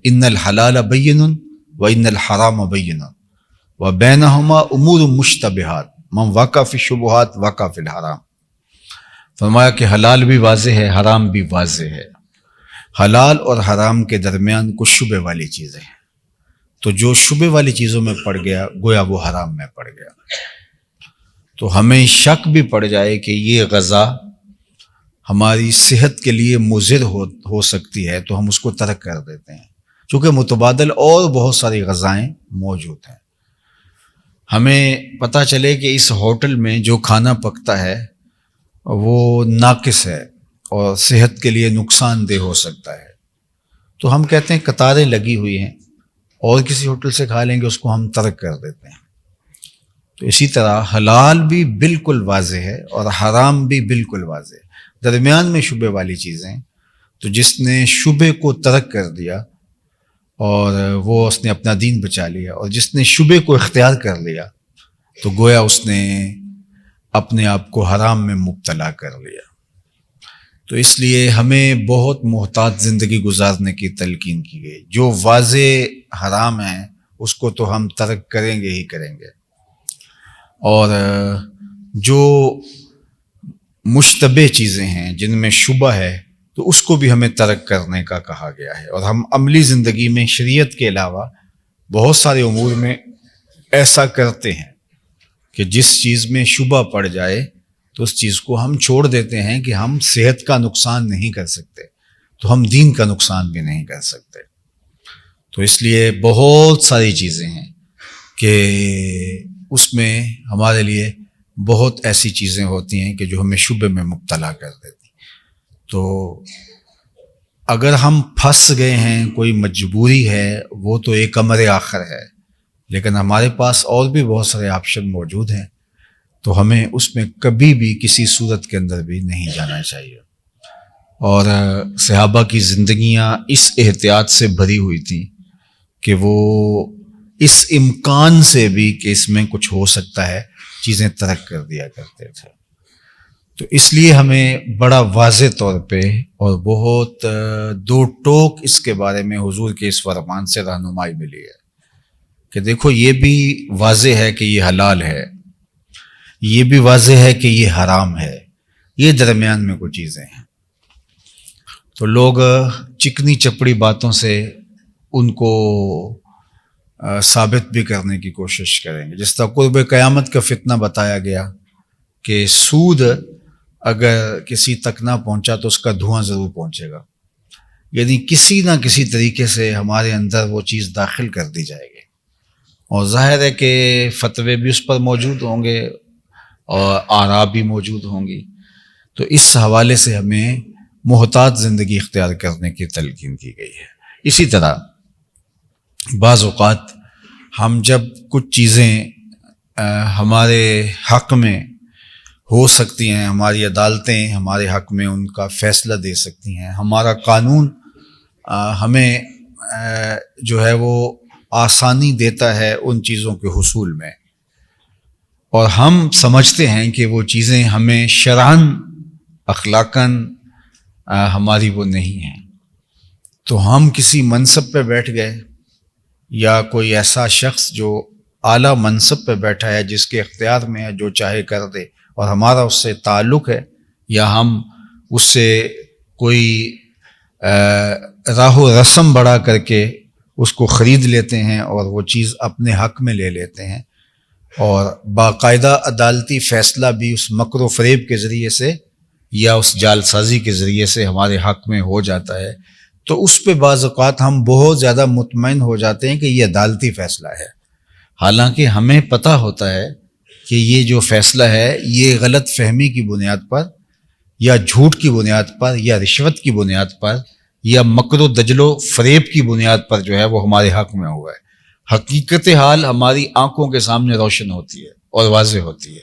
ان الحلال بین و ان الحرام بین و بینہما امور مشتبہات من وقع فی الشبہات وقع فی الحرام۔ فرمایا کہ حلال بھی واضح ہے، حرام بھی واضح ہے۔ حلال اور حرام کے درمیان کچھ شبہ والی چیزیں ہیں، تو جو شبہ والی چیزوں میں پڑ گیا گویا وہ حرام میں پڑ گیا۔ تو ہمیں شک بھی پڑ جائے کہ یہ غذا ہماری صحت کے لیے مضر ہو سکتی ہے تو ہم اس کو ترک کر دیتے ہیں، چونکہ متبادل اور بہت ساری غذائیں موجود ہیں۔ ہمیں پتہ چلے کہ اس ہوٹل میں جو کھانا پکتا ہے وہ ناقص ہے اور صحت کے لیے نقصان دہ ہو سکتا ہے، تو ہم کہتے ہیں قطاریں لگی ہوئی ہیں اور کسی ہوٹل سے کھا لیں گے، اس کو ہم ترک کر دیتے ہیں۔ تو اسی طرح حلال بھی بالکل واضح ہے اور حرام بھی بالکل واضح ہے، درمیان میں شبہ والی چیزیں، تو جس نے شبہ کو ترک کر دیا اور وہ اس نے اپنا دین بچا لیا، اور جس نے شبہ کو اختیار کر لیا تو گویا اس نے اپنے آپ کو حرام میں مبتلا کر لیا۔ تو اس لیے ہمیں بہت محتاط زندگی گزارنے کی تلقین کی گئی۔ جو واضح حرام ہے اس کو تو ہم ترک کریں گے ہی کریں گے، اور جو مشتبہ چیزیں ہیں جن میں شبہ ہے تو اس کو بھی ہمیں ترک کرنے کا کہا گیا ہے۔ اور ہم عملی زندگی میں شریعت کے علاوہ بہت سارے امور میں ایسا کرتے ہیں کہ جس چیز میں شبہ پڑ جائے تو اس چیز کو ہم چھوڑ دیتے ہیں کہ ہم صحت کا نقصان نہیں کر سکتے تو ہم دین کا نقصان بھی نہیں کر سکتے۔ تو اس لیے بہت ساری چیزیں ہیں کہ اس میں ہمارے لیے بہت ایسی چیزیں ہوتی ہیں کہ جو ہمیں شبہ میں مبتلا کر دیتی۔ تو اگر ہم پھنس گئے ہیں، کوئی مجبوری ہے، وہ تو ایک امر آخر ہے، لیکن ہمارے پاس اور بھی بہت سارے آپشن موجود ہیں، تو ہمیں اس میں کبھی بھی کسی صورت کے اندر بھی نہیں جانا چاہیے۔ اور صحابہ کی زندگیاں اس احتیاط سے بھری ہوئی تھیں کہ وہ اس امکان سے بھی کہ اس میں کچھ ہو سکتا ہے چیزیں ترک کر دیا کرتے تھے۔ تو اس لیے ہمیں بڑا واضح طور پہ اور بہت دو ٹوک اس کے بارے میں حضور کے اس فرمان سے رہنمائی ملی ہے کہ دیکھو یہ بھی واضح ہے کہ یہ حلال ہے، یہ بھی واضح ہے کہ یہ حرام ہے، یہ درمیان میں کچھ چیزیں ہیں۔ تو لوگ چکنی چپڑی باتوں سے ان کو ثابت بھی کرنے کی کوشش کریں گے، جس طرح قرب قیامت کا فتنہ بتایا گیا کہ سود اگر کسی تک نہ پہنچا تو اس کا دھواں ضرور پہنچے گا، یعنی کسی نہ کسی طریقے سے ہمارے اندر وہ چیز داخل کر دی جائے گی، اور ظاہر ہے کہ فتوے بھی اس پر موجود ہوں گے اور آراء بھی موجود ہوں گی۔ تو اس حوالے سے ہمیں محتاط زندگی اختیار کرنے کی تلقین کی گئی ہے۔ اسی طرح بعض اوقات ہم جب کچھ چیزیں ہمارے حق میں ہو سکتی ہیں، ہماری عدالتیں ہمارے حق میں ان کا فیصلہ دے سکتی ہیں، ہمارا قانون ہمیں جو ہے وہ آسانی دیتا ہے ان چیزوں کے حصول میں، اور ہم سمجھتے ہیں کہ وہ چیزیں ہمیں شرعاً اخلاقاً ہماری وہ نہیں ہیں، تو ہم کسی منصب پہ بیٹھ گئے یا کوئی ایسا شخص جو اعلیٰ منصب پہ بیٹھا ہے جس کے اختیار میں ہے جو چاہے کر دے، اور ہمارا اس سے تعلق ہے یا ہم اس سے کوئی راہ و رسم بڑھا کر کے اس کو خرید لیتے ہیں اور وہ چیز اپنے حق میں لے لیتے ہیں، اور باقاعدہ عدالتی فیصلہ بھی اس مکر و فریب کے ذریعے سے یا اس جال سازی کے ذریعے سے ہمارے حق میں ہو جاتا ہے، تو اس پہ بعض اوقات ہم بہت زیادہ مطمئن ہو جاتے ہیں کہ یہ عدالتی فیصلہ ہے، حالانکہ ہمیں پتہ ہوتا ہے کہ یہ جو فیصلہ ہے یہ غلط فہمی کی بنیاد پر یا جھوٹ کی بنیاد پر یا رشوت کی بنیاد پر یا مکر و دجل و فریب کی بنیاد پر جو ہے وہ ہمارے حق میں ہوا ہے۔ حقیقت حال ہماری آنکھوں کے سامنے روشن ہوتی ہے اور واضح ہوتی ہے۔